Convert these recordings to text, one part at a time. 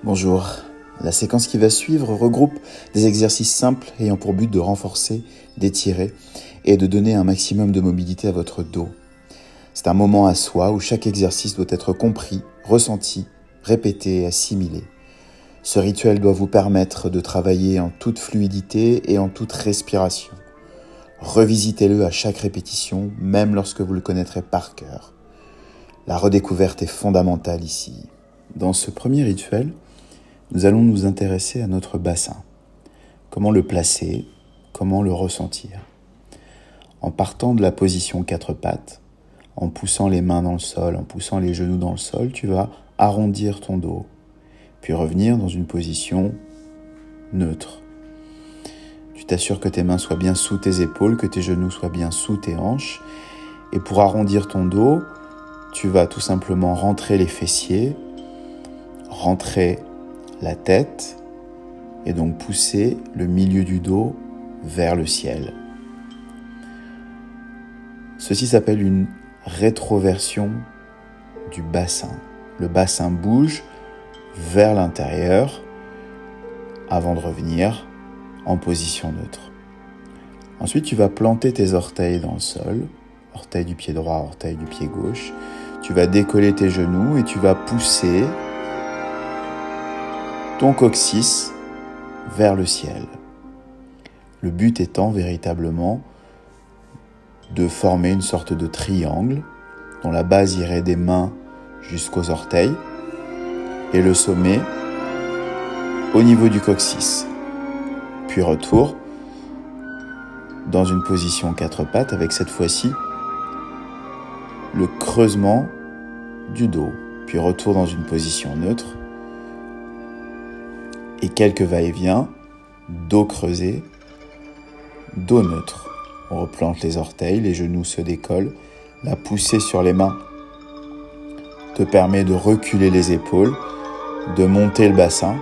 Bonjour, la séquence qui va suivre regroupe des exercices simples ayant pour but de renforcer, d'étirer et de donner un maximum de mobilité à votre dos. C'est un moment à soi où chaque exercice doit être compris, ressenti, répété et assimilé. Ce rituel doit vous permettre de travailler en toute fluidité et en toute respiration. Revisitez-le à chaque répétition, même lorsque vous le connaîtrez par cœur. La redécouverte est fondamentale ici. Dans ce premier rituel, nous allons nous intéresser à notre bassin. Comment le placer, comment le ressentir. En partant de la position 4 pattes, en poussant les mains dans le sol, en poussant les genoux dans le sol, tu vas arrondir ton dos, puis revenir dans une position neutre. Tu t'assures que tes mains soient bien sous tes épaules, que tes genoux soient bien sous tes hanches. Et pour arrondir ton dos, tu vas tout simplement rentrer les fessiers, rentrer la tête et donc pousser le milieu du dos vers le ciel. Ceci s'appelle une rétroversion du bassin. Le bassin bouge vers l'intérieur avant de revenir en position neutre. Ensuite, tu vas planter tes orteils dans le sol, orteil du pied droit, orteil du pied gauche. Tu vas décoller tes genoux et tu vas pousser ton coccyx vers le ciel. Le but étant véritablement de former une sorte de triangle dont la base irait des mains jusqu'aux orteils et le sommet au niveau du coccyx. Puis retour dans une position 4 pattes avec cette fois-ci le creusement du dos. Puis retour dans une position neutre et quelques va-et-vient, dos creusé, dos neutre. On replante les orteils, les genoux se décollent. La poussée sur les mains te permet de reculer les épaules, de monter le bassin,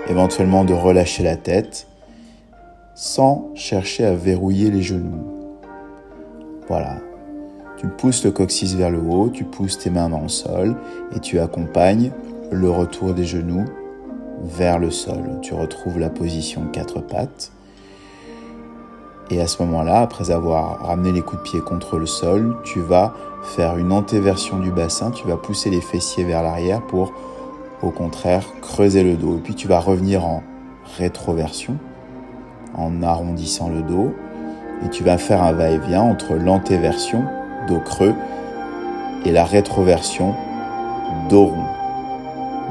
éventuellement de relâcher la tête, sans chercher à verrouiller les genoux. Voilà. Tu pousses le coccyx vers le haut, tu pousses tes mains dans le sol et tu accompagnes le retour des genoux vers le sol. Tu retrouves la position 4 pattes. Et à ce moment-là, après avoir ramené les coups de pied contre le sol, tu vas faire une antéversion du bassin. Tu vas pousser les fessiers vers l'arrière pour, au contraire, creuser le dos. Et puis tu vas revenir en rétroversion, en arrondissant le dos. Et tu vas faire un va-et-vient entre l'antéversion, dos creux, et la rétroversion, dos rond.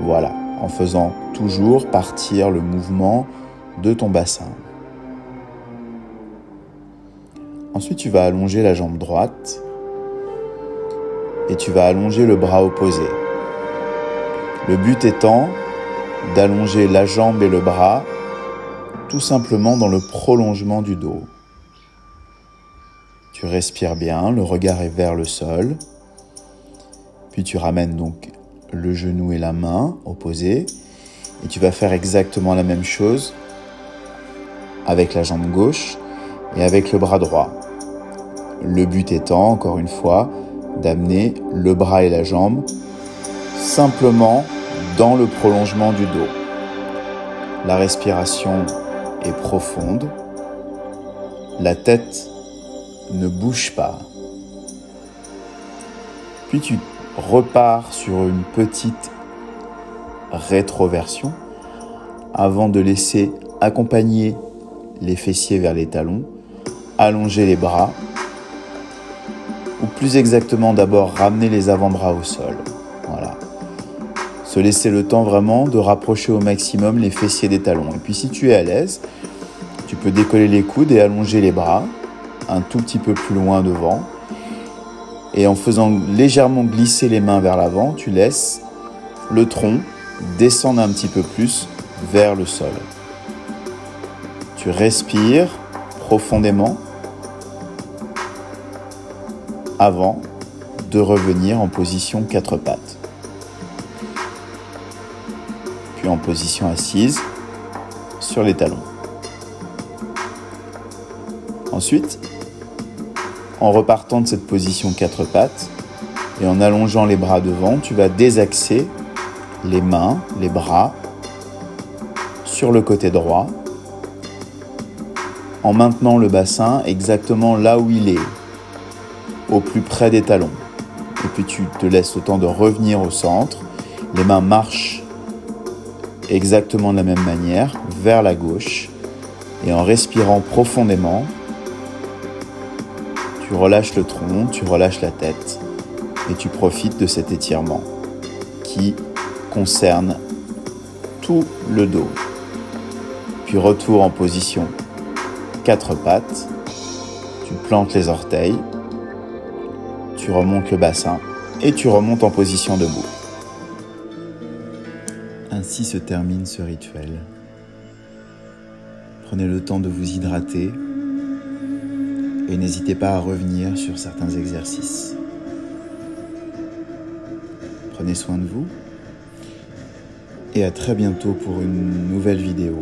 Voilà, en faisant toujours partir le mouvement de ton bassin. Ensuite, tu vas allonger la jambe droite et tu vas allonger le bras opposé. Le but étant d'allonger la jambe et le bras tout simplement dans le prolongement du dos. Tu respires bien, le regard est vers le sol. Puis tu ramènes donc le genou et la main opposés. Et tu vas faire exactement la même chose avec la jambe gauche et avec le bras droit. Le but étant, encore une fois, d'amener le bras et la jambe simplement dans le prolongement du dos. La respiration est profonde. La tête ne bouge pas. Puis tu repars sur une petite rétroversion avant de laisser accompagner les fessiers vers les talons, allonger les bras, ou plus exactement d'abord ramener les avant-bras au sol. Voilà. Se laisser le temps vraiment de rapprocher au maximum les fessiers des talons. Et puis si tu es à l'aise, tu peux décoller les coudes et allonger les bras un tout petit peu plus loin devant. Et en faisant légèrement glisser les mains vers l'avant, tu laisses le tronc descendre un petit peu plus vers le sol. Tu respires profondément avant de revenir en position 4 pattes. Puis en position assise sur les talons. Ensuite, en repartant de cette position 4 pattes et en allongeant les bras devant, tu vas désaxer les mains, les bras sur le côté droit, en maintenant le bassin exactement là où il est, au plus près des talons. Et puis tu te laisses le temps de revenir au centre. Les mains marchent exactement de la même manière, vers la gauche. Et en respirant profondément, tu relâches le tronc, tu relâches la tête et tu profites de cet étirement qui concerne tout le dos. Puis retour en position 4 pattes, tu plantes les orteils, tu remontes le bassin et tu remontes en position debout. Ainsi se termine ce rituel. Prenez le temps de vous hydrater et n'hésitez pas à revenir sur certains exercices. Prenez soin de vous et à très bientôt pour une nouvelle vidéo.